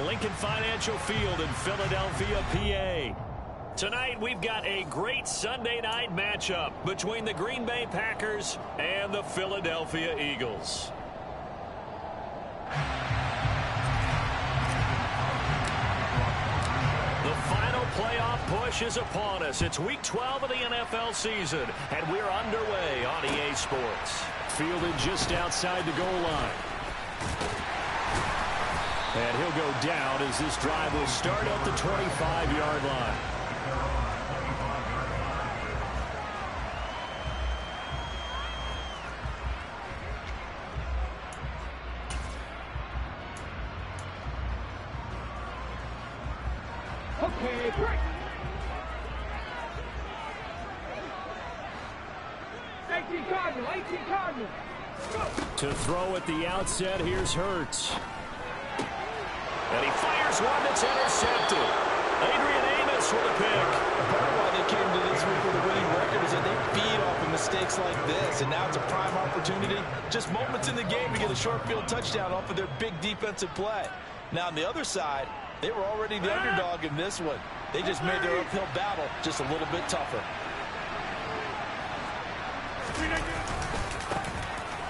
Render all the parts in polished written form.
Lincoln Financial Field in Philadelphia, PA. Tonight, we've got a great Sunday night matchup between the Green Bay Packers and the Philadelphia Eagles. The final playoff push is upon us. It's Week 12 of the NFL season, and we're underway on EA Sports. Fielded just outside the goal line. And he'll go down as this drive will start at the 25-yard line. Okay, break. 18 Cardinal. Go. To throw at the outset, here's Hurts. And he fires one that's intercepted. Adrian Amos with a pick. Part of why they came to this week with a winning record is that they feed off of mistakes like this, and now it's a prime opportunity. Just moments in the game to get a short field touchdown off of their big defensive play. Now, on the other side, they were already the underdog in this one. They just made their uphill battle just a little bit tougher.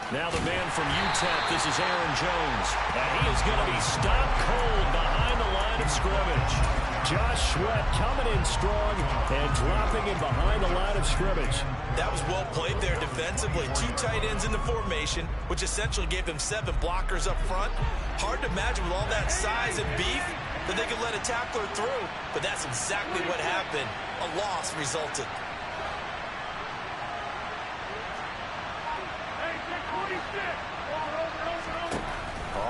Now the man from UTEP, this is Aaron Jones. And he is going to be stopped cold behind the line of scrimmage. Josh Sweat coming in strong and dropping him behind the line of scrimmage. That was well played there defensively. 2 tight ends in the formation, which essentially gave them 7 blockers up front. Hard to imagine with all that size and beef that they could let a tackler through, but that's exactly what happened. A loss resulted.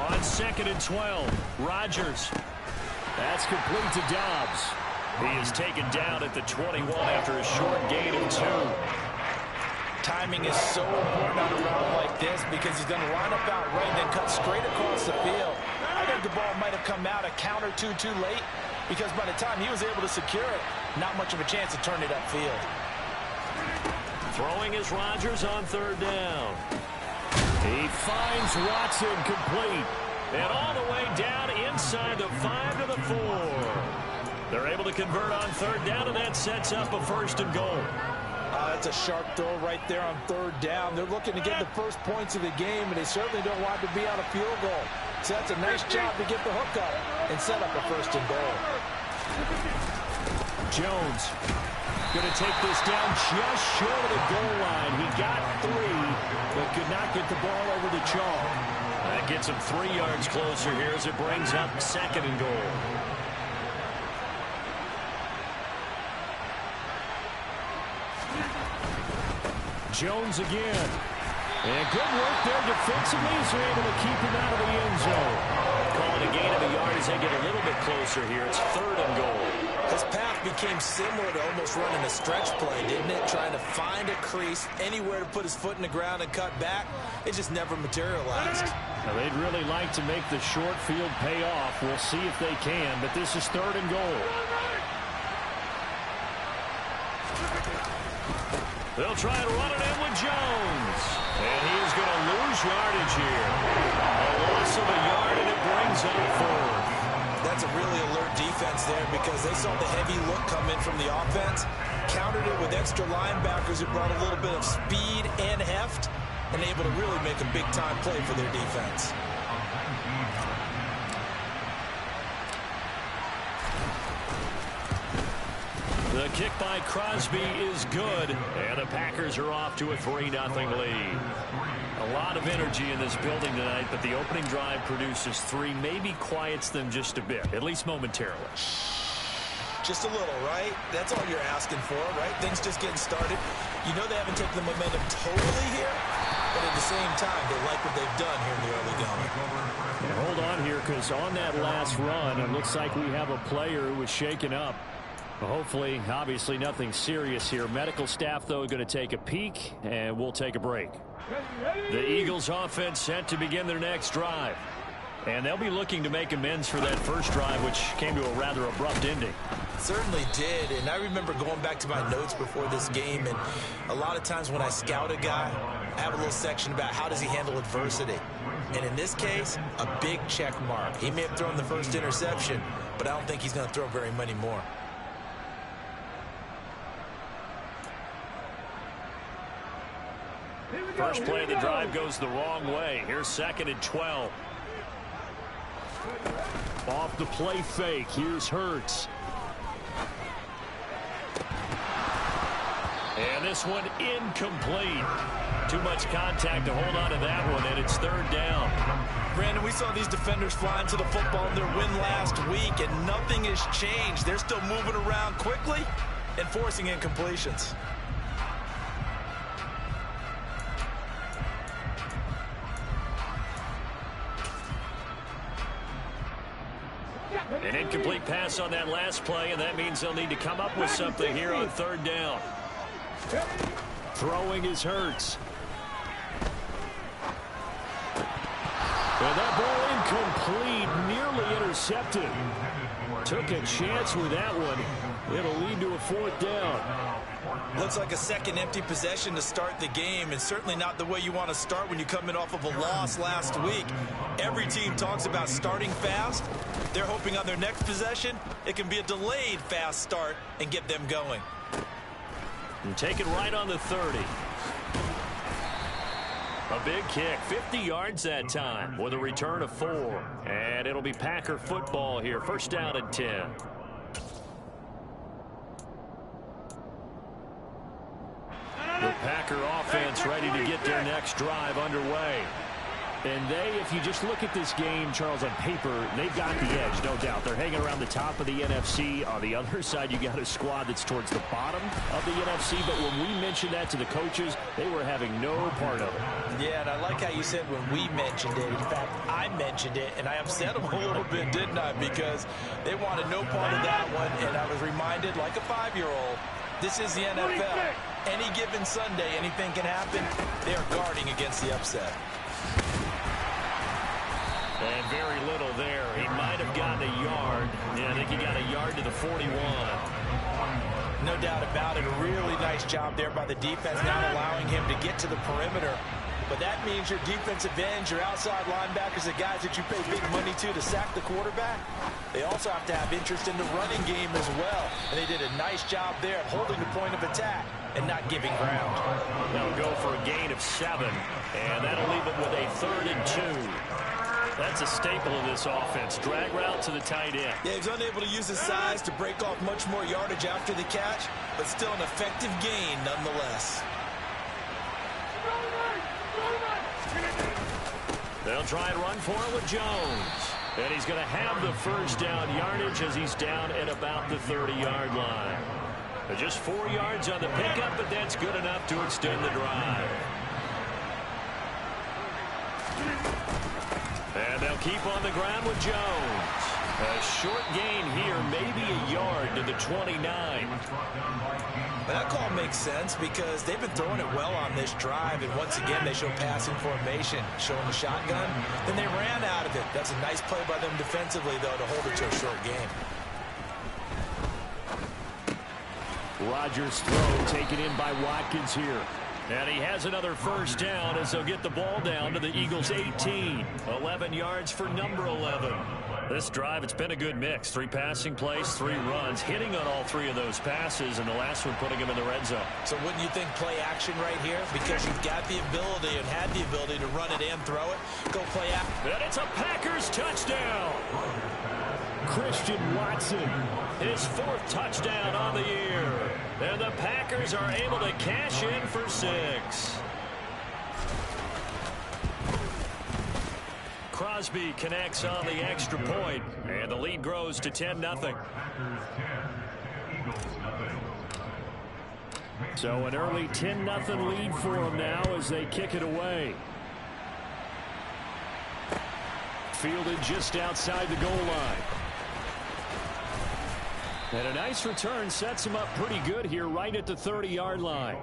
On 2nd and 12, Rodgers. That's complete to Dobbs. He is taken down at the 21 after a short gain of 2. Timing is so important on a route like this because he's going to line up out right and then cut straight across the field. I think the ball might have come out a count or two too late because by the time he was able to secure it, not much of a chance to turn it upfield. Throwing is Rodgers on 3rd down. He finds Watson complete. And all the way down inside the 5 to the 4. They're able to convert on 3rd down, and that sets up a 1st and goal. That's a sharp throw right there on 3rd down. They're looking to get the first points of the game, and they certainly don't want to be on a field goal. So that's a nice job to get the hook up and set up a 1st and goal. Jones going to take this down just short of the goal line. He got 3, but could not get the ball over the chalk. That gets him 3 yards closer here as it brings up 2nd and goal. Jones again. And good work there defensively as they're able to keep him out of the end zone. Calling a gain of a yard as they get a little bit closer here. It's 3rd and goal. His path became similar to almost running a stretch play, didn't it? Trying to find a crease, anywhere to put his foot in the ground and cut back. It just never materialized. Now, they'd really like to make the short field pay off. We'll see if they can, but this is 3rd and goal. They'll try and run it in with Jones. And he is going to lose yardage here. A loss of a yard, and it brings up 4th. That's a really alert defense there because they saw the heavy look come in from the offense, countered it with extra linebackers who brought a little bit of speed and heft, and able to really make a big-time play for their defense. The kick by Crosby is good, and the Packers are off to a 3-0 lead. A lot of energy in this building tonight, but the opening drive produces 3, maybe quiets them just a bit, at least momentarily. Just a little, right? That's all you're asking for, right? Things just getting started. You know they haven't taken the momentum totally here, but at the same time, they like what they've done here in the early going. And hold on here, because on that last run, it looks like we have a player who was shaken up. Hopefully, obviously nothing serious here. Medical staff, though, going to take a peek, and we'll take a break. The Eagles offense set to begin their next drive. And they'll be looking to make amends for that first drive, which came to a rather abrupt ending. Certainly did, and I remember going back to my notes before this game, and a lot of times when I scout a guy, I have a little section about how does he handle adversity. And in this case, a big check mark. He may have thrown the first interception, but I don't think he's going to throw very many more. First play of the drive goes the wrong way. Here's 2nd and 12. Off the play fake. Here's Hurts. And this one incomplete. Too much contact to hold on to that one, and it's 3rd down. Brandon, we saw these defenders fly into the football in their win last week, and nothing has changed. They're still moving around quickly and forcing incompletions. An incomplete pass on that last play, and that means they'll need to come up with something here on 3rd down. Throwing is Hurts. And that ball incomplete, nearly intercepted. Took a chance with that one. It'll lead to a 4th down. Looks like a second empty possession to start the game, and certainly not the way you want to start when you come in off of a loss last week. Every team talks about starting fast. They're hoping on their next possession it can be a delayed fast start and get them going. And take it right on the 30. A big kick, 50 yards that time with a return of 4. And it'll be Packer football here. 1st down and 10. The Packer offense ready to get their next drive underway. And if you just look at this game, Charles, on paper, they've got the edge, no doubt. They're hanging around the top of the NFC. On the other side, you got a squad that's towards the bottom of the NFC. But when we mentioned that to the coaches, they were having no part of it. Yeah, and I like how you said when we mentioned it. In fact, I mentioned it, and I upset them a little bit, didn't I? Because they wanted no part of that one, and I was reminded, like a 5-year-old, this is the NFL. Any given Sunday, anything can happen. They are guarding against the upset. And very little there. He might have gotten a yard. Yeah, I think he got a yard to the 41. No doubt about it. A really nice job there by the defense, not allowing him to get to the perimeter. But that means your defensive ends, your outside linebackers, the guys that you pay big money to sack the quarterback, they also have to have interest in the running game as well. And they did a nice job there of holding the point of attack and not giving ground. They'll go for a gain of 7, and that'll leave it with a 3rd and 2. That's a staple of this offense. Drag route to the tight end. Yeah, he's unable to use his size to break off much more yardage after the catch, but still an effective gain nonetheless. They'll try and run for it with Jones. And he's going to have the 1st down yardage as he's down at about the 30-yard line. Just 4 yards on the pickup, but that's good enough to extend the drive. And they'll keep on the ground with Jones. A short gain here, maybe a yard to the 29. That call makes sense because they've been throwing it well on this drive, and once again they show passing formation, showing the shotgun. Then they ran out of it. That's a nice play by them defensively, though, to hold it to a short game. Rodgers' throw taken in by Watkins here. And he has another 1st down as they'll get the ball down to the Eagles' 18. 11 yards for number 11. This drive, it's been a good mix. 3 passing plays, 3 runs, hitting on all 3 of those passes, and the last one putting him in the red zone. So wouldn't you think play action right here? Because you've got the ability and had the ability to run it and throw it. Go play action. And it's a Packers touchdown. Christian Watson. His 4th touchdown on the year. And the Packers are able to cash in for 6. Crosby connects on the extra point, and the lead grows to 10-0. So an early 10-0 lead for them now as they kick it away. Fielded just outside the goal line. And a nice return sets him up pretty good here right at the 30-yard line.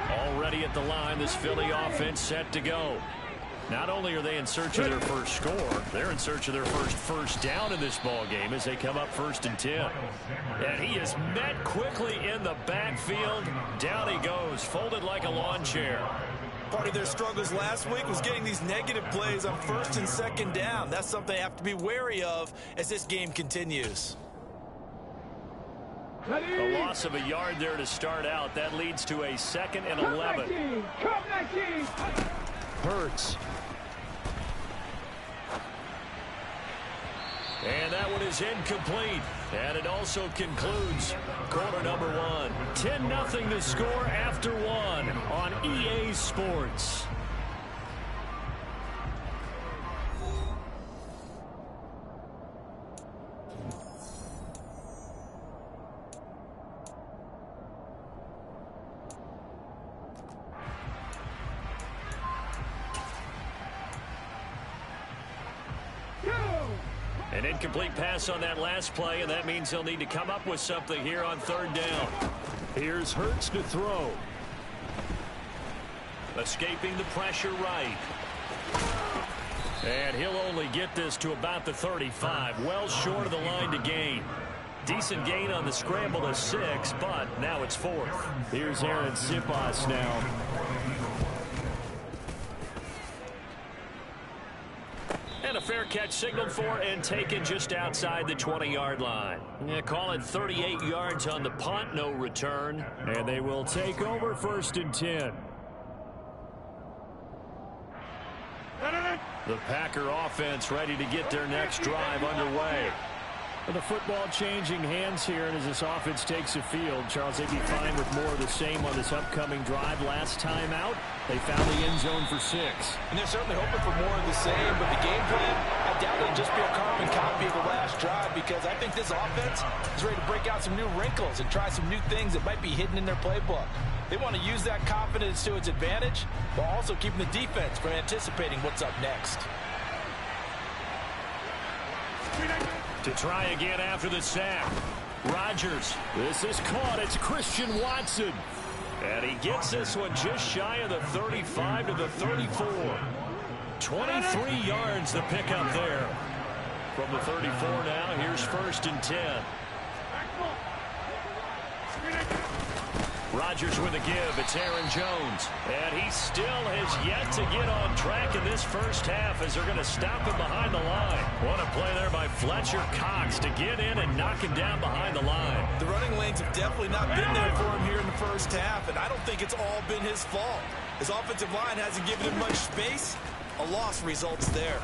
Already at the line, this Philly offense set to go. Not only are they in search of their first score, they're in search of their first down in this ball game as they come up 1st and 10. And he is met quickly in the backfield. Down he goes, folded like a lawn chair. Part of their struggles last week was getting these negative plays on 1st and 2nd down. That's something they have to be wary of as this game continues. A loss of a yard there to start out. That leads to a 2nd and 11. Hurts. And that one is incomplete. And it also concludes quarter number 1. 10-0 the score after 1 on EA Sports. An incomplete pass on that last play, and that means he'll need to come up with something here on 3rd down. Here's Hurts to throw. Escaping the pressure right. And he'll only get this to about the 35, well short of the line to gain. Decent gain on the scramble to 6, but now it's 4th. Here's Aaron Sipas now. And a fair catch signaled for and taken just outside the 20-yard line. Yeah, call it 38 yards on the punt, no return. And they will take over 1st and 10. The Packer offense ready to get their next drive underway. The football changing hands here, and as this offense takes the field, Charles, they'd be fine with more of the same on this upcoming drive. Last time out, they found the end zone for 6. And they're certainly hoping for more of the same, but the game plan, I doubt it'll just be a carbon copy of the last drive, because I think this offense is ready to break out some new wrinkles and try some new things that might be hidden in their playbook. They want to use that confidence to its advantage, while also keeping the defense from anticipating what's up next. To try again after the sack. Rodgers. This is caught. It's Christian Watson. And he gets this one just shy of the 35 to the 34. 23 yards the pickup there. From the 34 now, here's 1st and 10. Rodgers with a give. It's Aaron Jones. And he still has yet to get on track in this first half as they're going to stop him behind the line. What a play there by Fletcher Cox to get in and knock him down behind the line. The running lanes have definitely not been there for him here in the first half, and I don't think it's all been his fault. His offensive line hasn't given him much space. A loss results there.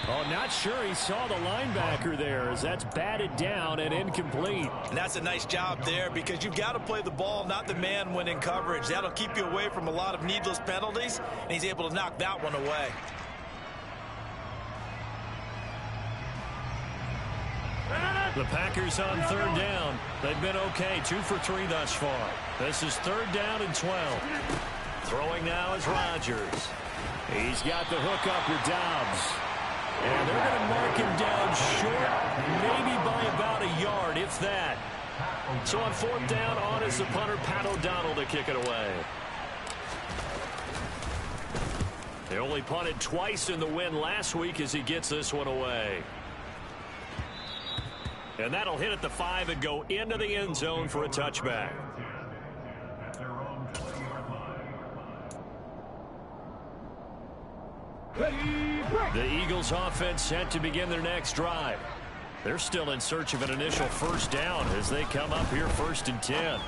Oh, not sure he saw the linebacker there as that's batted down and incomplete. And that's a nice job there because you've got to play the ball, not the man when in coverage. That'll keep you away from a lot of needless penalties, and he's able to knock that one away. The Packers on 3rd down. They've been okay, 2 for 3 thus far. This is 3rd down and 12. Throwing now is Rodgers. He's got the hook up with Dobbs. And they're going to mark him down short, maybe by about a yard, if that. So on 4th down, on is the punter, Pat O'Donnell, to kick it away. They only punted twice in the win last week as he gets this one away. And that'll hit at the 5 and go into the end zone for a touchback. The Eagles offense set to begin their next drive. They're still in search of an initial first down as they come up here 1st and 10.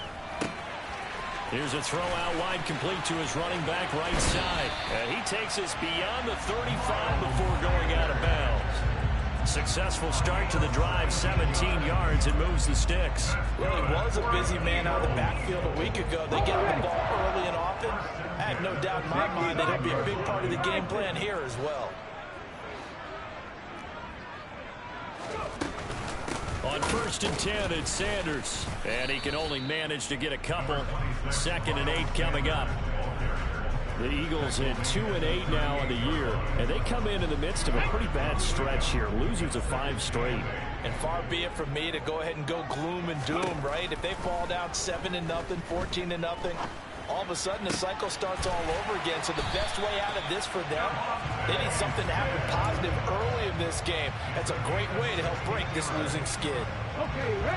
Here's a throw out wide complete to his running back right side. And he takes us beyond the 35 before going out of bounds. Successful start to the drive, 17 yards, and moves the sticks. Well, he was a busy man out of the backfield a week ago. They get the ball early and often. I have no doubt in my mind that it'll be a big part of the game plan here as well. On 1st and 10, it's Sanders. And he can only manage to get a couple. 2nd and 8 coming up. The Eagles at 2-8 now on the year, and they come in the midst of a pretty bad stretch here, losing to 5 straight. And far be it from me to go ahead and go gloom and doom, right? If they fall down 7-0, 14-0, all of a sudden the cycle starts all over again. So the best way out of this for them, they need something to happen positive early in this game. That's a great way to help break this losing skid.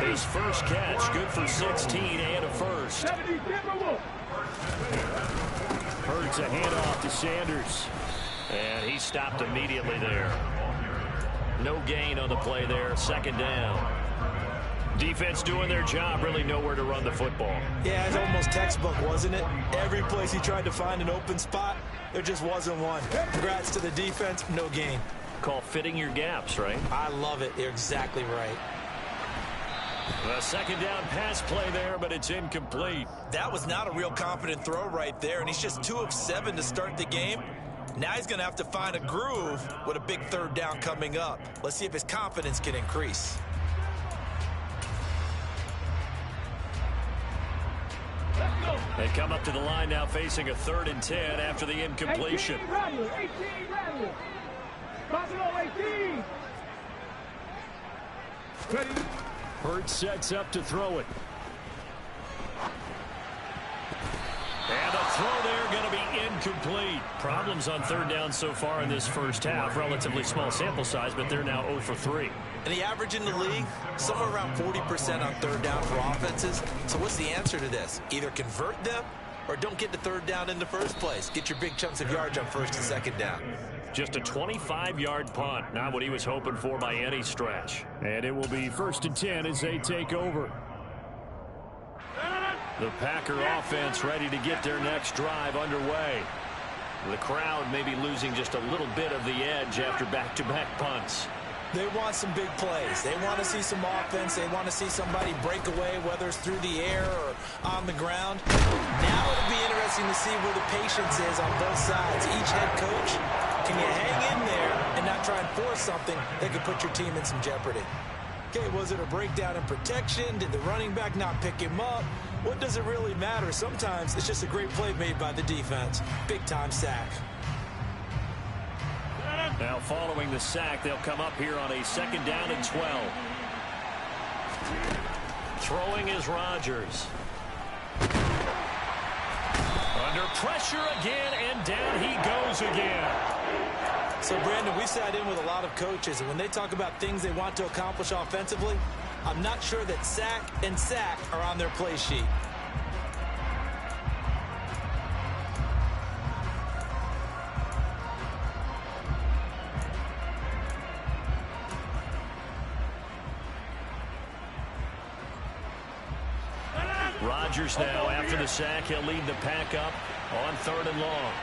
His first catch, good for 16 and a first. Hurts a handoff to Sanders. And he stopped immediately there. No gain on the play there, second down. Defense doing their job, really nowhere to run the football. Yeah, it's almost textbook, wasn't it? Every place he tried to find an open spot, there just wasn't one. Congrats to the defense, no gain. Call fitting your gaps, right? I love it. You're exactly right. A second down pass play there, but it's incomplete. That was not a real confident throw right there, and he's just 2 of 7 to start the game. Now he's going to have to find a groove with a big third down coming up. Let's see if his confidence can increase. They come up to the line now facing a 3rd and 10 after the incompletion. 18. Hurts sets up to throw it. And the throw there going to be incomplete. Problems on 3rd down so far in this first half. Relatively small sample size, but they're now 0 for 3. And the average in the league, somewhere around 40% on 3rd down for offenses. So what's the answer to this? Either convert them or don't get the 3rd down in the first place. Get your big chunks of yards on 1st and 2nd down. Just a 25-yard punt. Not what he was hoping for by any stretch. And it will be 1st and 10 as they take over. The Packer offense ready to get their next drive underway. The crowd may be losing just a little bit of the edge after back-to-back punts. They want some big plays. They want to see some offense. They want to see somebody break away, whether it's through the air or on the ground. Now it'll be interesting to see where the patience is on both sides. Each head coach, can you hang in there and not try and force something that could put your team in some jeopardy? Okay, was it a breakdown in protection? Did the running back not pick him up? What does it really matter? Sometimes it's just a great play made by the defense. Big-time sack. Now following the sack, they'll come up here on a 2nd down and 12. Throwing is Rodgers. Under pressure again, and down he goes again. So, Brandon, we sat in with a lot of coaches, and when they talk about things they want to accomplish offensively, I'm not sure that sack and sack are on their play sheet. Rodgers now, after the sack, he'll lead the pack up on 3rd and long.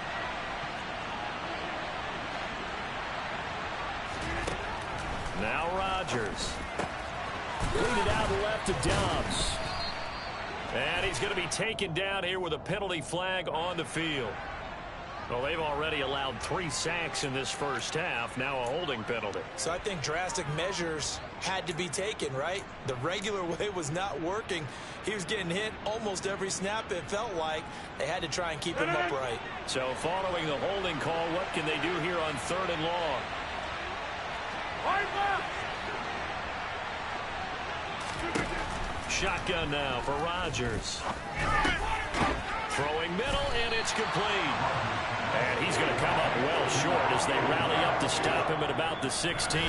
Now Rodgers. Lead it out left to Dobbs. And he's going to be taken down here with a penalty flag on the field. Well, they've already allowed 3 sacks in this first half. Now a holding penalty. So I think drastic measures had to be taken, right? The regular way was not working. He was getting hit almost every snap, it felt like. They had to try and keep him upright. So following the holding call, what can they do here on 3rd and long? Shotgun now for Rodgers. Throwing middle, and it's complete. And he's going to come up well short as they rally up to stop him at about the 16.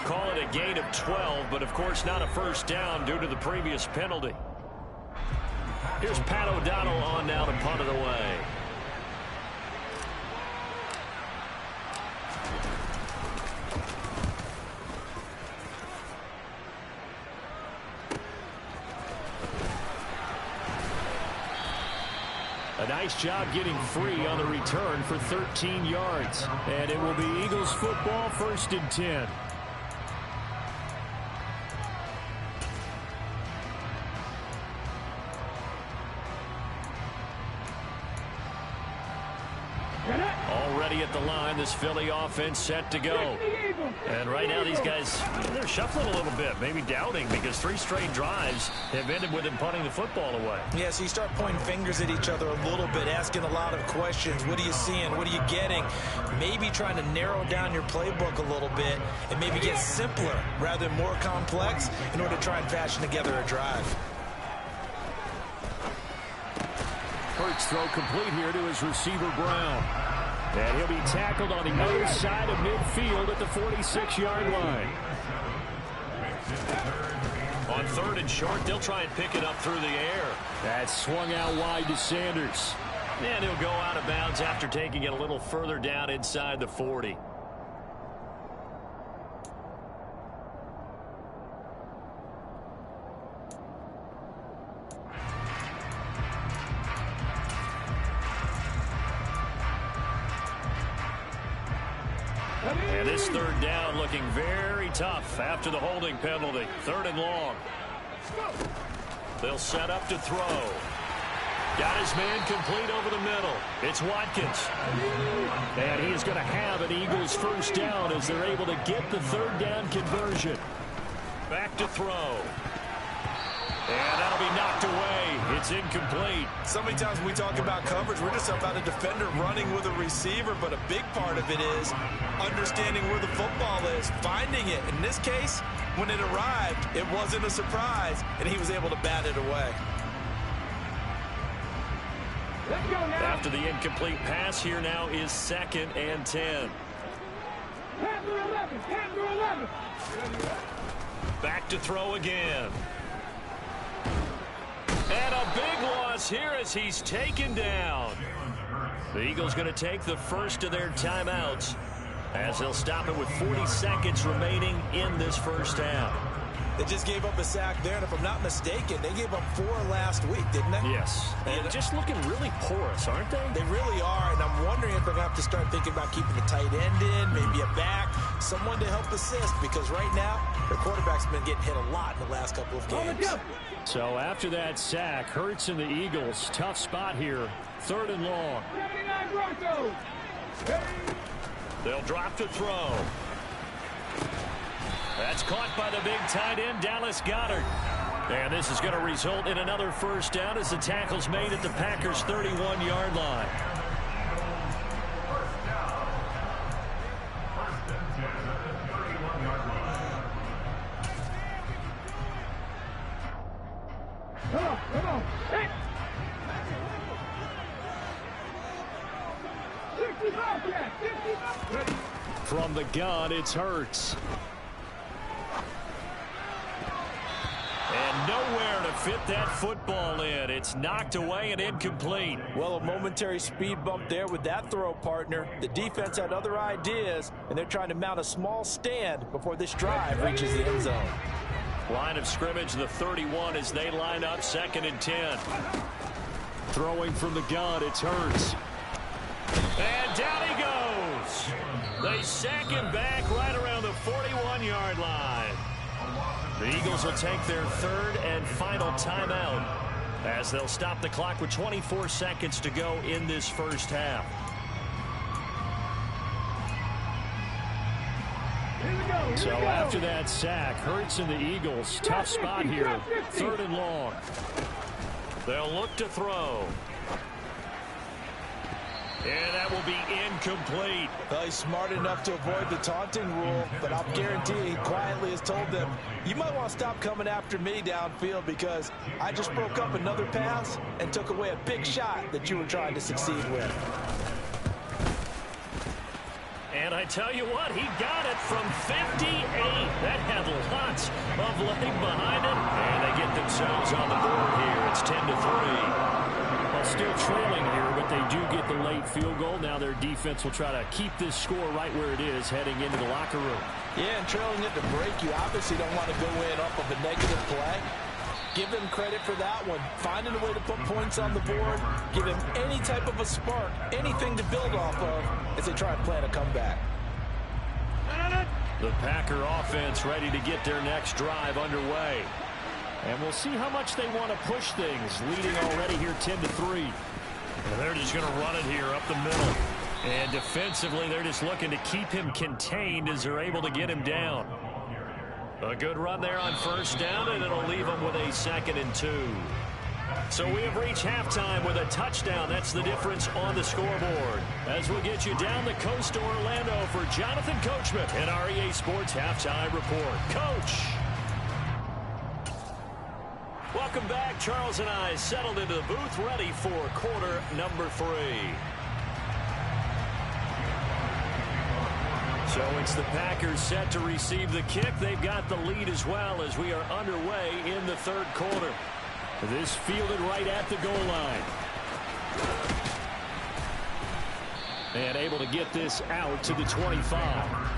Call it a gain of 12, but of course not a first down due to the previous penalty. Here's Pat O'Donnell on now to punt it away. A nice job getting free on the return for 13 yards. And it will be Eagles football, 1st and 10. Already at the line, this Philly offense set to go. And right now these guys, they're shuffling a little bit, maybe doubting, because 3 straight drives have ended with them punting the football away. Yeah, so you start pointing fingers at each other a little bit, asking a lot of questions. What are you seeing? What are you getting? Maybe trying to narrow down your playbook a little bit and maybe get simpler rather than more complex in order to try and fashion together a drive. Hurts throw complete here to his receiver, Brown. And he'll be tackled on the other side of midfield at the 46-yard line. On 3rd and short, they'll try and pick it up through the air. That's swung out wide to Sanders. And he'll go out of bounds after taking it a little further down inside the 40. And this 3rd down looking very tough after the holding penalty. 3rd and long. They'll set up to throw. Got his man complete over the middle. It's Watkins. And he's going to have an Eagles first down as they're able to get the 3rd down conversion. Back to throw. And that'll be knocked away. It's incomplete. So many times when we talk about coverage, we're just about a defender running with a receiver, but a big part of it is understanding where the football is, finding it. In this case, when it arrived, it wasn't a surprise, and he was able to bat it away. Let's go now. After the incomplete pass, here now is 2nd and 10. Pass through 11. Pass through 11. Back to throw again. And a big loss here as he's taken down. The Eagles going to take the first of their timeouts as they'll stop it with 40 seconds remaining in this first half. They just gave up a sack there, and if I'm not mistaken, they gave up 4 last week, didn't they? Yes. And just looking really porous, aren't they? They really are, and I'm wondering if they're going to have to start thinking about keeping the tight end in, maybe a back, someone to help assist, because right now, their quarterback's been getting hit a lot in the last couple of games. So after that sack, Hurts and the Eagles, tough spot here, 3rd and long. 79 Broncos. They'll drop to throw. That's caught by the big tight end, Dallas Goedert. And this is going to result in another first down as the tackle's made at the Packers' 31-yard line. Come on. Hey. 65, yeah, 65. From the gun, it's Hurts. And nowhere to fit that football in. It's knocked away and incomplete. Well, a momentary speed bump there with that throw, partner. The defense had other ideas, and they're trying to mount a small stand before this drive reaches the end zone. Line of scrimmage, the 31 as they line up 2nd and 10. Throwing from the gun, it's Hurts. And down he goes. They sack him back right around the 41-yard line. The Eagles will take their 3rd and final timeout as they'll stop the clock with 24 seconds to go in this first half. So after that sack, Hurts and the Eagles, tough spot here, 3rd and long. They'll look to throw. And that will be incomplete. Well, he's smart enough to avoid the taunting rule, but I'll guarantee he quietly has told them, you might want to stop coming after me downfield because I just broke up another pass and took away a big shot that you were trying to succeed with. And I tell you what, he got it from 58. That had lots of leg behind it. And they get themselves on the board here. It's 10-3. Well, still trailing here, but they do get the late field goal. Now their defense will try to keep this score right where it is heading into the locker room. Yeah, and trailing it to break, you obviously don't want to go in off of a negative play. Give them credit for that one. Finding a way to put points on the board. Give them any type of a spark, anything to build off of as they try and plan a comeback. The Packer offense ready to get their next drive underway. And we'll see how much they want to push things, leading already here 10-3. And they're just going to run it here up the middle. And defensively, they're just looking to keep him contained as they're able to get him down. A good run there on first down, and it'll leave them with a 2nd and 2. So we have reached halftime with a touchdown. That's the difference on the scoreboard. As we get you down the coast to Orlando for Jonathan Coachman and our EA Sports Halftime Report. Coach! Well, Welcome back. Charles and I settled into the booth, ready for quarter number 3. So it's the Packers set to receive the kick. They've got the lead as well as we are underway in the third quarter. This fielded right at the goal line. And able to get this out to the 25.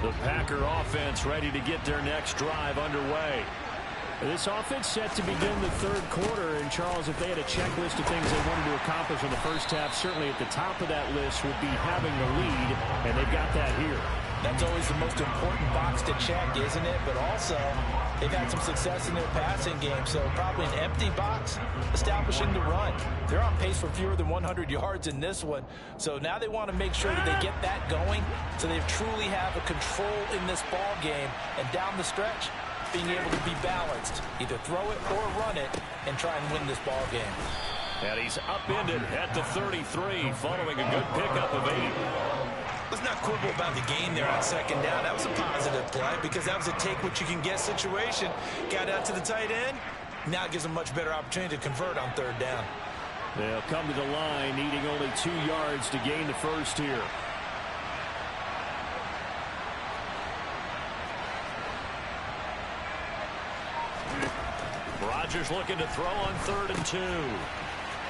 The Packer offense ready to get their next drive underway. This offense set to begin the third quarter. And, Charles, if they had a checklist of things they wanted to accomplish in the first half, certainly at the top of that list would be having the lead, and they've got that here. That's always the most important box to check, isn't it? But also, they've had some success in their passing game, so probably an empty box establishing the run. They're on pace for fewer than 100 yards in this one, so now they want to make sure that they get that going so they truly have a control in this ball game, and down the stretch, being able to be balanced, either throw it or run it, and try and win this ball game. And he's upended at the 33 following a good pickup of 8. Let's not quibble about the game there on second down. That was a positive play because that was a take-what-you-can-get situation. Got out to the tight end. Now it gives them a much better opportunity to convert on third down. They'll come to the line needing only 2 yards to gain the first here. Rodgers looking to throw on 3rd and 2.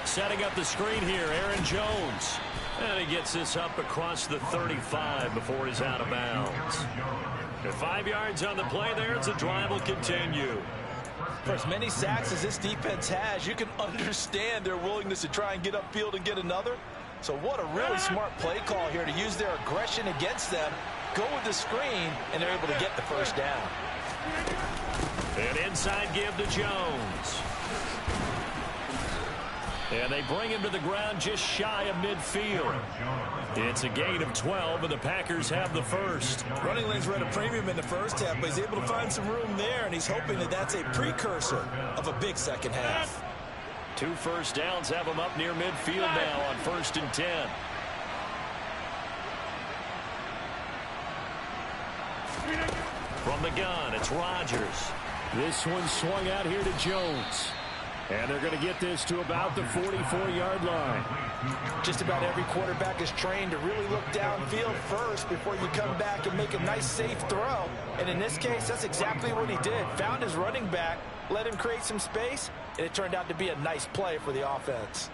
Setting up the screen here, Aaron Jones. And he gets this up across the 35 before he's out of bounds. At 5 yards on the play there, the drive will continue. For as many sacks as this defense has, you can understand their willingness to try and get upfield and get another. So what a really smart play call here to use their aggression against them, go with the screen, and they're able to get the first down. An inside give to Jones. And they bring him to the ground just shy of midfield. It's a gain of 12, and the Packers have the first. Running lanes were at a premium in the first half, but he's able to find some room there, and he's hoping that that's a precursor of a big second half. 2 first downs have him up near midfield now on 1st and 10. From the gun, it's Rodgers. This one swung out here to Jones. And they're going to get this to about the 44-yard line. Just about every quarterback is trained to really look downfield first before you come back and make a nice, safe throw. And in this case, that's exactly what he did. Found his running back, let him create some space, and it turned out to be a nice play for the offense.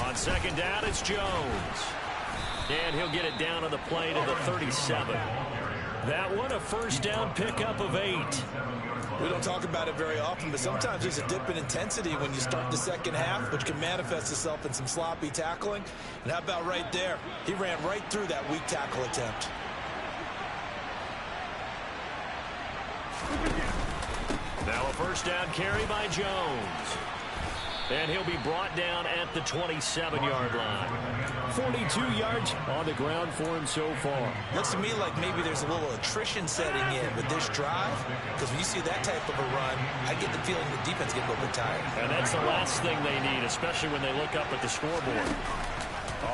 On second down, it's Jones. And he'll get it down on the play to the 37. That one, a first down pickup of 8. We don't talk about it very often, but sometimes there's a dip in intensity when you start the second half, which can manifest itself in some sloppy tackling. And how about right there? He ran right through that weak tackle attempt. Now a first down carry by Jones. And he'll be brought down at the 27-yard line. 42 yards on the ground for him so far. Looks to me like maybe there's a little attrition setting in with this drive, because when you see that type of a run, I get the feeling the defense gets a little bit tired. And that's the last thing they need, especially when they look up at the scoreboard.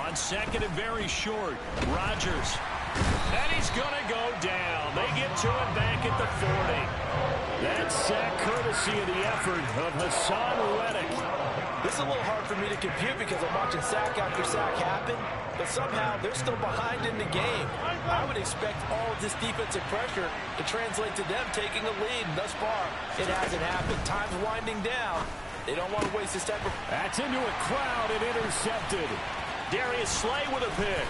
On second and very short, Rodgers. And he's going to go down. They get to him back at the 40. That sack courtesy of the effort of Hassan Reddick. This is a little hard for me to compute because I'm watching sack after sack happen, but somehow they're still behind in the game. I would expect all of this defensive pressure to translate to them taking a lead. Thus far, it hasn't happened. Time's winding down. They don't want to waste this type of... That's into a crowd and intercepted. Darius Slay with a pick.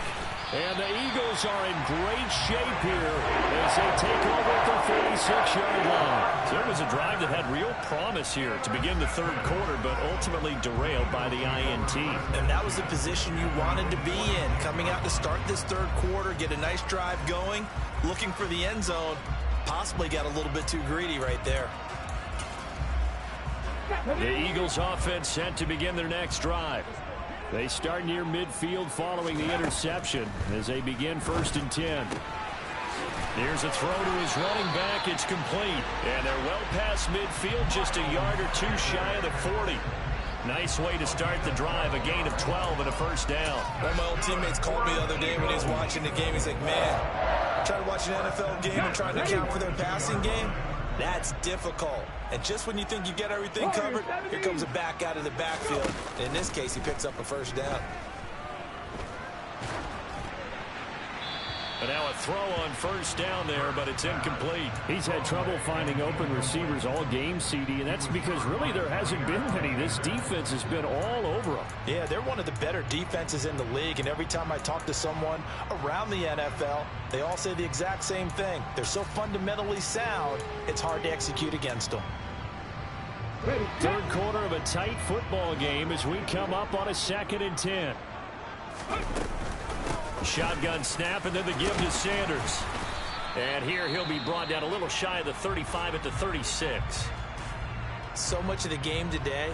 And the Eagles are in great shape here as they take over at the 46-yard line. So it was a drive that had real promise here to begin the third quarter, but ultimately derailed by the INT. And that was the position you wanted to be in. Coming out to start this third quarter, get a nice drive going, looking for the end zone. Possibly got a little bit too greedy right there. The Eagles offense set to begin their next drive. They start near midfield following the interception as they begin 1st and 10. Here's a throw to his running back. It's complete. And they're well past midfield, just a yard or two shy of the 40. Nice way to start the drive. A gain of 12 and a 1st down. One of my old teammates called me the other day when he was watching the game. He's like, man, trying to watch an NFL game and trying to account for their passing game, that's difficult. And just when you think you get everything covered, here comes a back out of the backfield. And in this case, he picks up a 1st down. And now a throw on 1st down there, but it's incomplete. He's had trouble finding open receivers all game, CD, and that's because really there hasn't been many. This defense has been all over them. Yeah, they're one of the better defenses in the league, and every time I talk to someone around the NFL, they all say the exact same thing. They're so fundamentally sound, it's hard to execute against them. 3rd quarter of a tight football game as we come up on a 2nd and 10. Shotgun snap, and then the give to Sanders. And here he'll be brought down a little shy of the 35 at the 36. So much of the game today,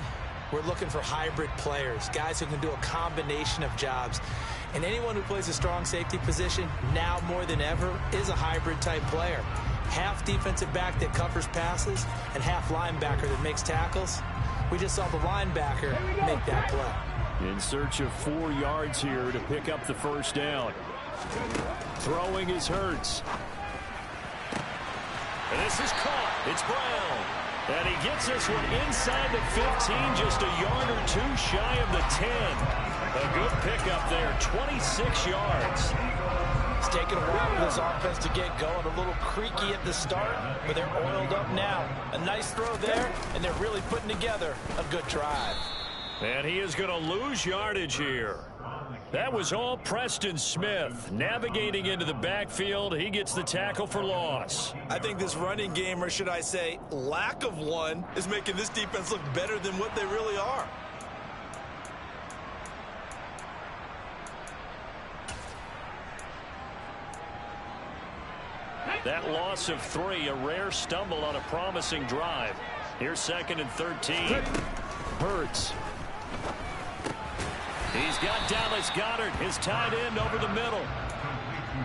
we're looking for hybrid players, guys who can do a combination of jobs. And anyone who plays a strong safety position, now more than ever, is a hybrid type player. Half defensive back that covers passes and half linebacker that makes tackles. We just saw the linebacker make that play. In search of 4 yards here to pick up the 1st down. Throwing is Hurts. And this is caught. It's Brown. And he gets this one inside the 15, just a yard or two shy of the 10. A good pickup there, 26 yards. It's taken a while for this offense to get going. A little creaky at the start, but they're oiled up now. A nice throw there, and they're really putting together a good drive. And he is going to lose yardage here. That was all Preston Smith. Navigating into the backfield, he gets the tackle for loss. I think this running game, or should I say lack of one, is making this defense look better than what they really are. That loss of 3, a rare stumble on a promising drive. Here's 2nd and 13. Hurts. He's got Dallas Goedert, his tight end, over the middle.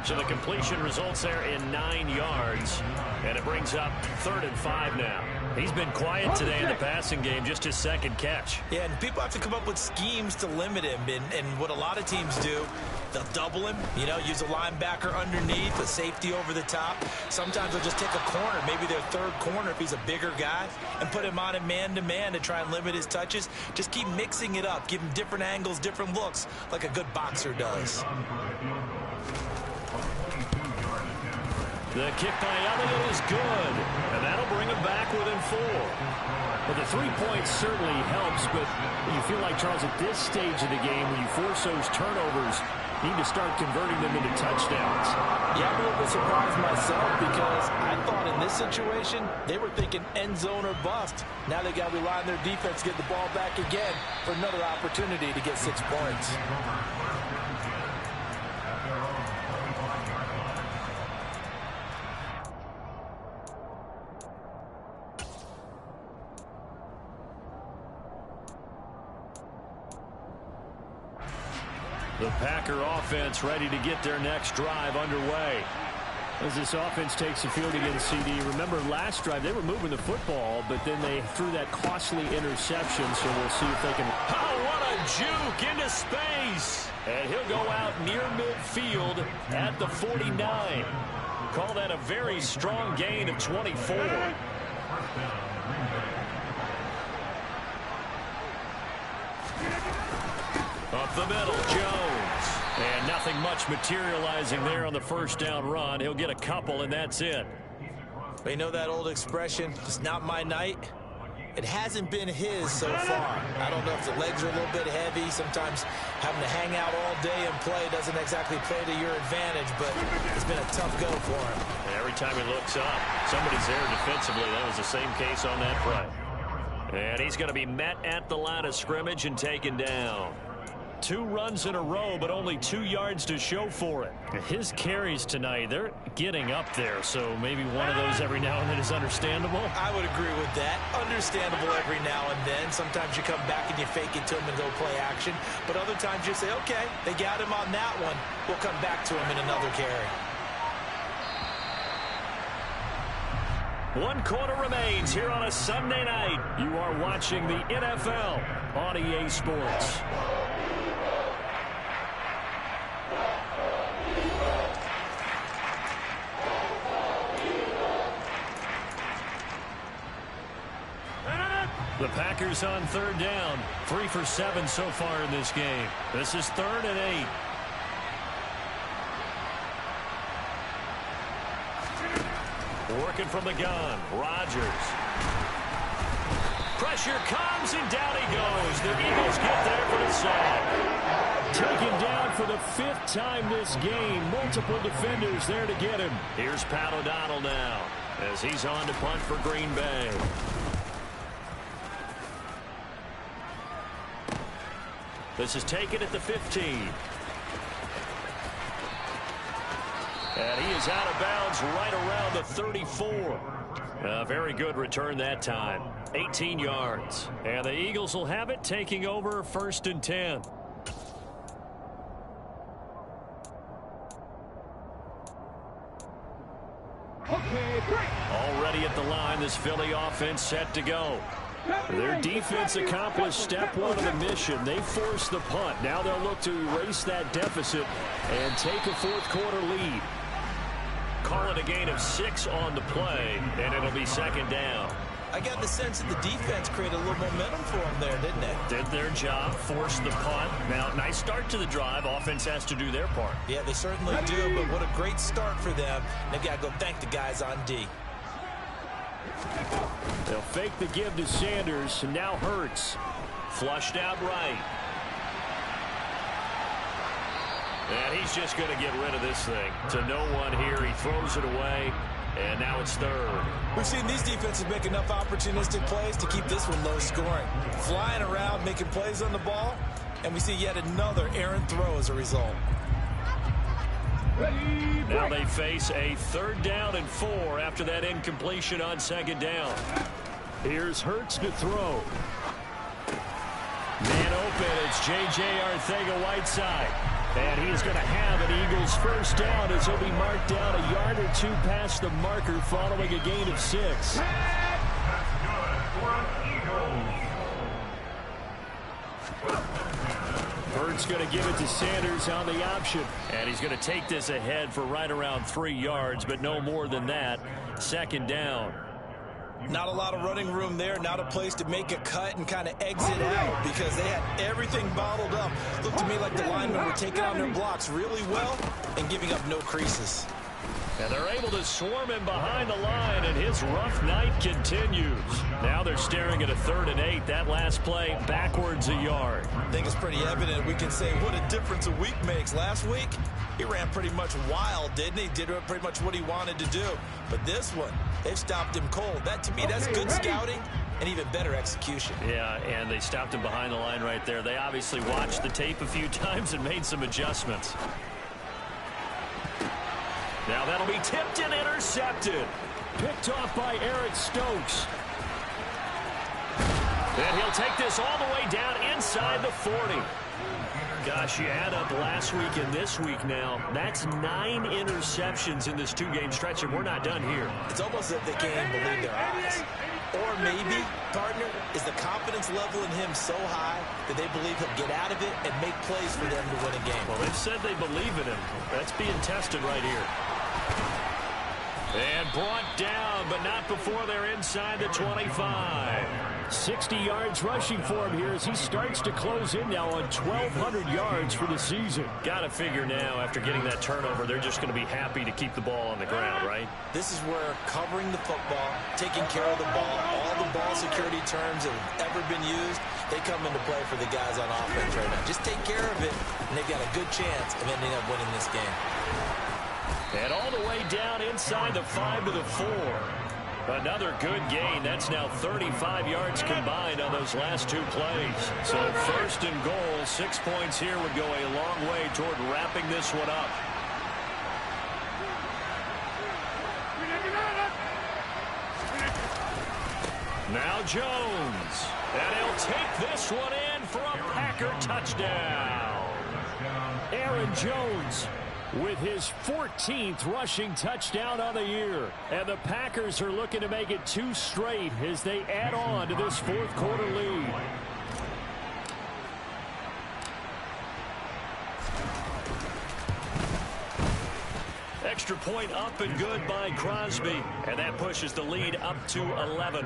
So the completion results there in 9 yards. And it brings up 3rd and 5 now. He's been quiet today in the passing game, just his 2nd catch. Yeah, and people have to come up with schemes to limit him. And what a lot of teams do, they'll double him, use a linebacker underneath, a safety over the top. Sometimes they'll just take a corner, maybe their 3rd corner if he's a bigger guy, and put him on a man-to-man to try and limit his touches. Just keep mixing it up, give him different angles, different looks, like a good boxer does. The kick by Elliott is good, and that'll bring him back within 4. Well, the 3 points certainly helps, but you feel like, Charles, at this stage of the game, when you force those turnovers, you need to start converting them into touchdowns. Yeah, I'm a little bit surprised myself because I thought in this situation, they were thinking end zone or bust. Now they got to rely on their defense to get the ball back again for another opportunity to get 6 points. The Packer offense ready to get their next drive underway. As this offense takes the field again, CD, remember last drive they were moving the football, but then they threw that costly interception, so we'll see if they can... Oh, what a juke into space! And he'll go out near midfield at the 49. Call that a very strong gain of 24. Up the middle, Jones. And nothing much materializing there on the 1st down run. He'll get a couple, and that's it. You know that old expression, it's not my night? It hasn't been his so far. I don't know if the legs are a little bit heavy. Sometimes having to hang out all day and play doesn't exactly play to your advantage, but it's been a tough go for him. And every time he looks up, somebody's there defensively. That was the same case on that play. And he's going to be met at the line of scrimmage and taken down. 2 runs in a row, but only 2 yards to show for it. His carries tonight, they're getting up there, so maybe one of those every now and then is understandable. I would agree with that. Understandable every now and then. Sometimes you come back and you fake it to him and go play action. But other times you say, okay, they got him on that one. We'll come back to him in another carry. 1 quarter remains here on a Sunday night. You are watching the NFL on EA Sports. The Packers on 3rd down. 3 for 7 so far in this game. This is 3rd and 8. Working from the gun, Rodgers. Pressure comes, and down he goes. The Eagles get there for the sack. Taken down for the 5th time this game. Multiple defenders there to get him. Here's Pat O'Donnell now as he's on to punt for Green Bay. This is taken at the 15. And he is out of bounds right around the 34. A very good return that time. 18 yards. And the Eagles will have it, taking over 1st and 10. Already at the line, this Philly offense set to go. Their defense accomplished step 1 of the mission. They forced the punt. Now they'll look to erase that deficit and take a 4th quarter lead. Call it a gain of 6 on the play, and it'll be 2nd down. I got the sense that the defense created a little momentum for them there, didn't it? Did their job, forced the punt. Now, nice start to the drive. Offense has to do their part. Yeah, they certainly do, but what a great start for them. They've got to go thank the guys on D. They'll fake the give to Sanders, and now Hurts. Flushed out right. And he's just going to get rid of this thing. To no one here. He throws it away, and now it's 3rd. We've seen these defenses make enough opportunistic plays to keep this one low scoring. Flying around, making plays on the ball, and we see yet another errant throw as a result. Now they face a 3rd down and 4 after that incompletion on 2nd down. Here's Hurts to throw. Man open, it's J.J. Arcega-Whiteside. And he's going to have an Eagles 1st down as he'll be marked down a yard or 2 past the marker following a gain of 6. Hurts going to give it to Sanders on the option. And he's going to take this ahead for right around 3 yards, but no more than that. 2nd down. Not a lot of running room there, not a place to make a cut and kind of exit out because they had everything bottled up. Looked to me like the linemen were taking on their blocks really well and giving up no creases. And they're able to swarm him behind the line, and his rough night continues. Now they're staring at a 3rd and 8. That last play backwards a yard. I think it's pretty evident. We can say what a difference a week makes. Last week, he ran pretty much wild, didn't he? Did pretty much what he wanted to do. But this one, they've stopped him cold. That, to me, that's good scouting and even better execution. Yeah, and they stopped him behind the line right there. They obviously watched the tape a few times and made some adjustments. Now that'll be tipped and intercepted. Picked off by Eric Stokes. And he'll take this all the way down inside the 40. Gosh, you add up last week and this week now. That's 9 interceptions in this 2-game stretch, and we're not done here. It's almost as if they can't even believe their eyes. Or maybe, partner, is the confidence level in him so high that they believe he'll get out of it and make plays for them to win a game. Well, they've said they believe in him. That's being tested right here. And brought down, but not before they're inside the 25. 60 yards rushing for him here as he starts to close in now on 1,200 yards for the season. Got to figure now, after getting that turnover, they're just going to be happy to keep the ball on the ground, right? This is where covering the football, taking care of the ball, all the ball security terms that have ever been used, they come into play for the guys on offense right now. Just take care of it, and they've got a good chance of ending up winning this game. And all the way down inside the 5 to the 4. Another good gain. That's now 35 yards combined on those last two plays. So first and goal, 6 points here would go a long way toward wrapping this one up. Now Jones. And he'll take this one in for a Packer touchdown. Aaron Jones with his 14th rushing touchdown on the year. And the Packers are looking to make it 2 straight as they add on to this fourth quarter lead. Extra point up and good by Crosby. And that pushes the lead up to 11.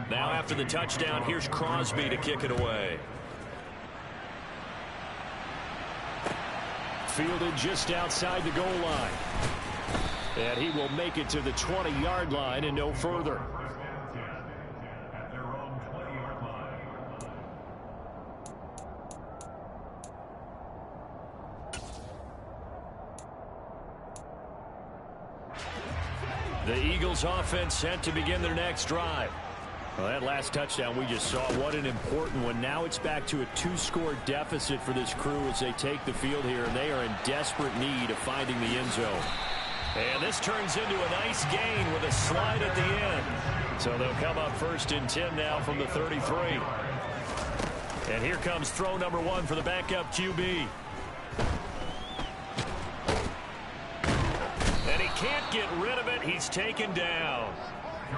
Now after the touchdown, here's Crosby to kick it away. Fielded just outside the goal line. And he will make it to the 20-yard line and no further. The Eagles offense set to begin their next drive. Well, that last touchdown we just saw, what an important one. Now it's back to a 2-score deficit for this crew as they take the field here, and they are in desperate need of finding the end zone. And this turns into a nice gain with a slide at the end. So they'll come up first and 10 now from the 33. And here comes throw number 1 for the backup QB. And he can't get rid of it. He's taken down.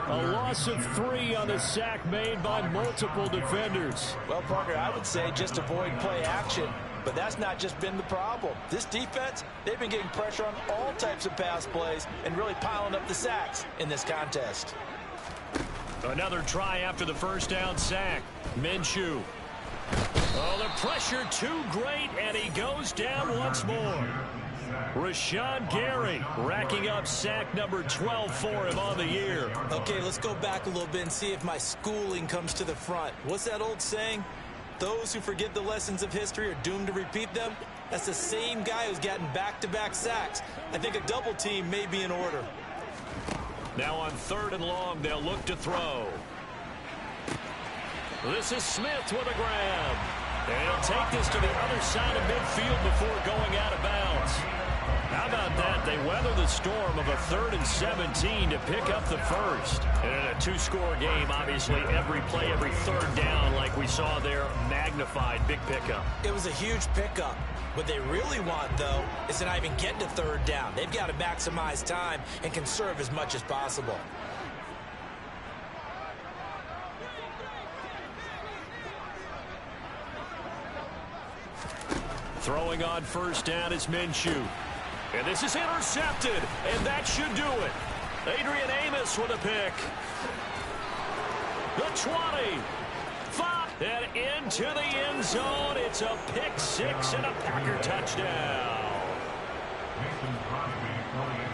A loss of 3 on the sack made by multiple defenders. Well, Parker, I would say just avoid play action, but that's not just been the problem. This defense, they've been getting pressure on all types of pass plays and really piling up the sacks in this contest. Another try after the first down sack. Minshew. Oh, the pressure too great, and he goes down once more. Rashawn Gary racking up sack number 12 for him on the year. Okay, let's go back a little bit and see if my schooling comes to the front. What's that old saying? Those who forget the lessons of history are doomed to repeat them. That's the same guy who's gotten back-to-back sacks. I think a double team may be in order. Now on 3rd and long, they'll look to throw. This is Smith with a grab. And he'll take this to the other side of midfield before going out of bounds. How about that? They weather the storm of a 3rd and 17 to pick up the first. And in a 2-score game, obviously, every play, every 3rd down, like we saw there, magnified. Big pickup. It was a huge pickup. What they really want, though, is to not even get to 3rd down. They've got to maximize time and conserve as much as possible. Throwing on first down is Minshew. And this is intercepted, and that should do it. Adrian Amos with a pick. The 20. 5. And into the end zone. It's a pick 6 and a Packer touchdown.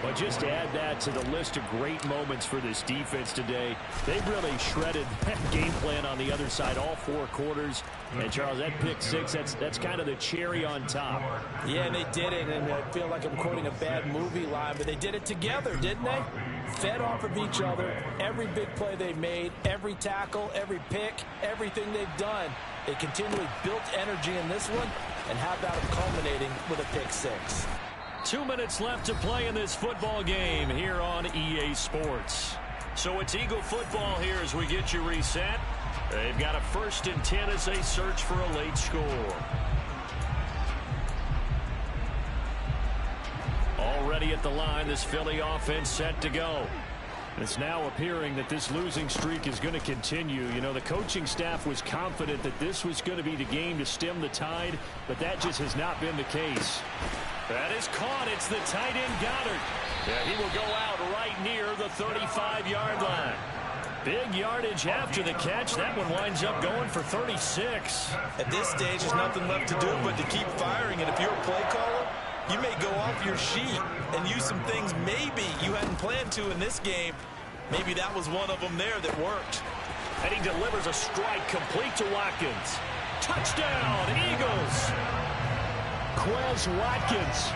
But just to add that to the list of great moments for this defense today, they really shredded that game plan on the other side all 4 quarters. And, Charles, that pick 6, that's kind of the cherry on top. Yeah, and they did it, and I feel like I'm quoting a bad movie line, but they did it together, didn't they? Fed off of each other, every big play they made, every tackle, every pick, everything they've done. They continually built energy in this one, and how about it culminating with a pick 6? 2 minutes left to play in this football game here on EA Sports. So it's Eagle football here as we get you reset. They've got a 1st and 10 as they search for a late score. Already at the line, this Philly offense set to go. It's now appearing that this losing streak is going to continue. You know, the coaching staff was confident that this was going to be the game to stem the tide, but that just has not been the case. That is caught. It's the tight end Goddard. Yeah, he will go out right near the 35-yard line. Big yardage after the catch. That one winds up going for 36. At this stage, there's nothing left to do but to keep firing. And if you're a play caller, you may go off your sheet and use some things maybe you hadn't planned to in this game. Maybe that was one of them there that worked. And he delivers a strike complete to Watkins. Touchdown, Eagles! Quez Watkins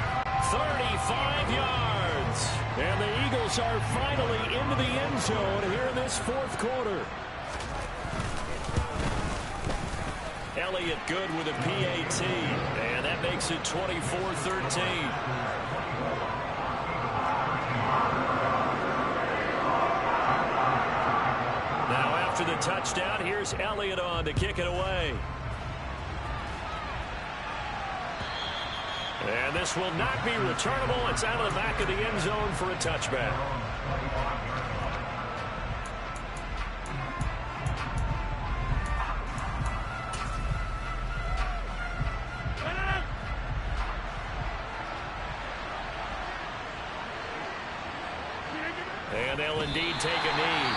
35 yards. And the Eagles are finally into the end zone here in this fourth quarter. Elliott good with a PAT, and that makes it 24-13. Now after the touchdown, here's Elliott on to kick it away. And this will not be returnable. It's out of the back of the end zone for a touchback. And they'll indeed take a knee.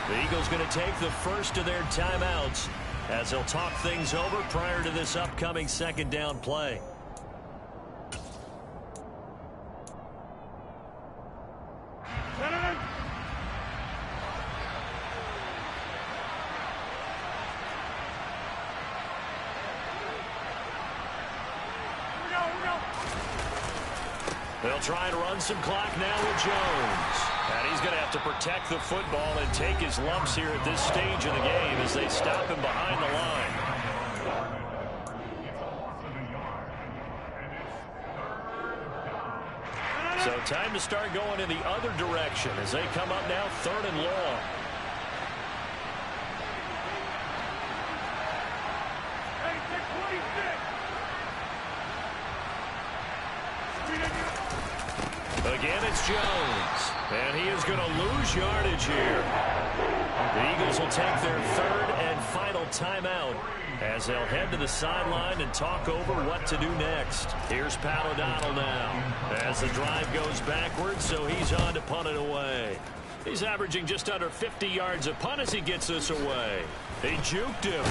The Eagles going to take the first of their timeouts as they'll talk things over prior to this upcoming second down play. They'll try and run some clock now with Jones. And he's going to have to protect the football and take his lumps here at this stage of the game as they stop him behind the line. So time to start going in the other direction as they come up now 3rd and long. Again, it's Jones, and he is going to lose yardage here. The Eagles will take their 3rd and final timeout as they'll head to the sideline and talk over what to do next. Here's Pat O'Donnell now as the drive goes backwards, so he's on to punt it away. He's averaging just under 50 yards a punt as he gets this away. He juked him.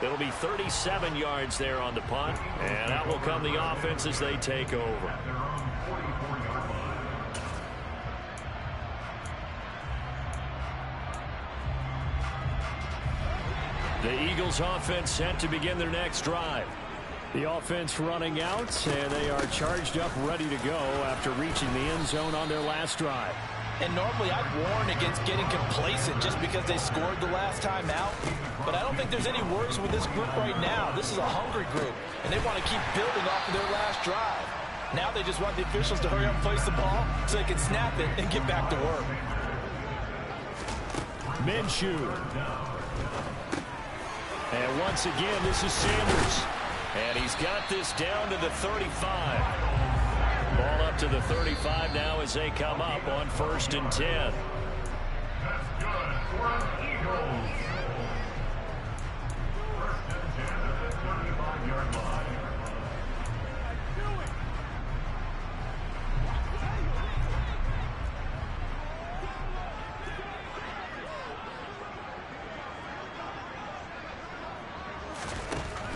It'll be 37 yards there on the punt, and out will come the offense as they take over. The Eagles offense set to begin their next drive. The offense running out, and they are charged up, ready to go after reaching the end zone on their last drive. And normally I'd warn against getting complacent just because they scored the last time out. But I don't think there's any worries with this group right now. This is a hungry group, and they want to keep building off of their last drive. Now they just want the officials to hurry up and place the ball so they can snap it and get back to work. Minshew. And once again, this is Sanders. And he's got this down to the 35. Ball up to the 35 now as they come up on 1st and 10. That's good for the Eagles. 1st and 10 at the 35-yard line.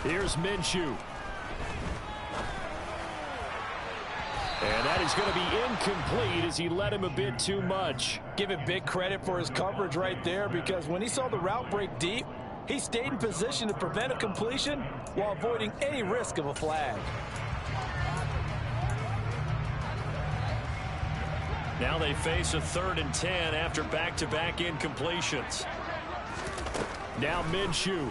Here's Minshew. And that is going to be incomplete as he led him a bit too much. Give him big credit for his coverage right there, because when he saw the route break deep, he stayed in position to prevent a completion while avoiding any risk of a flag. Now they face a 3rd and 10 after back-to-back incompletions. Now Minshew.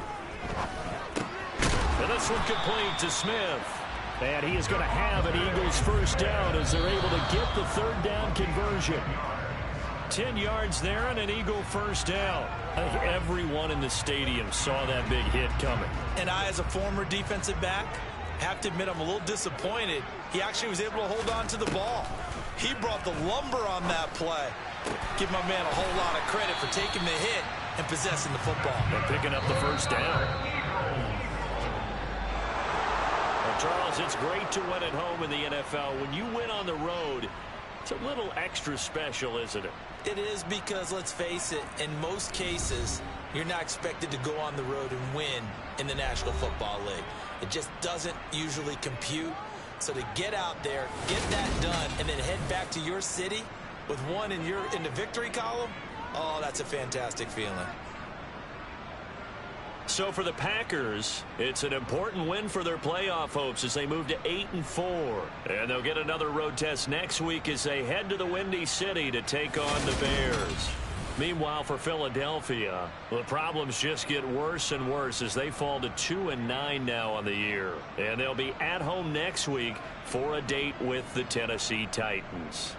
And this one complete to Smith. And he is going to have an Eagles first down as they're able to get the 3rd down conversion. 10 yards there and an Eagle first down. I think everyone in the stadium saw that big hit coming. And I, as a former defensive back, have to admit I'm a little disappointed. He actually was able to hold on to the ball. He brought the lumber on that play. Give my man a whole lot of credit for taking the hit and possessing the football. And picking up the first down. Charles, it's great to win at home in the NFL. When you win on the road, it's a little extra special, isn't it? It is, because, let's face it, in most cases, you're not expected to go on the road and win in the National Football League. It just doesn't usually compute. So to get out there, get that done, and then head back to your city with one in the victory column, oh, that's a fantastic feeling. So for the Packers, it's an important win for their playoff hopes as they move to 8-4. And they'll get another road test next week as they head to the Windy City to take on the Bears. Meanwhile, for Philadelphia, the problems just get worse and worse as they fall to 2-9 now on the year. And they'll be at home next week for a date with the Tennessee Titans.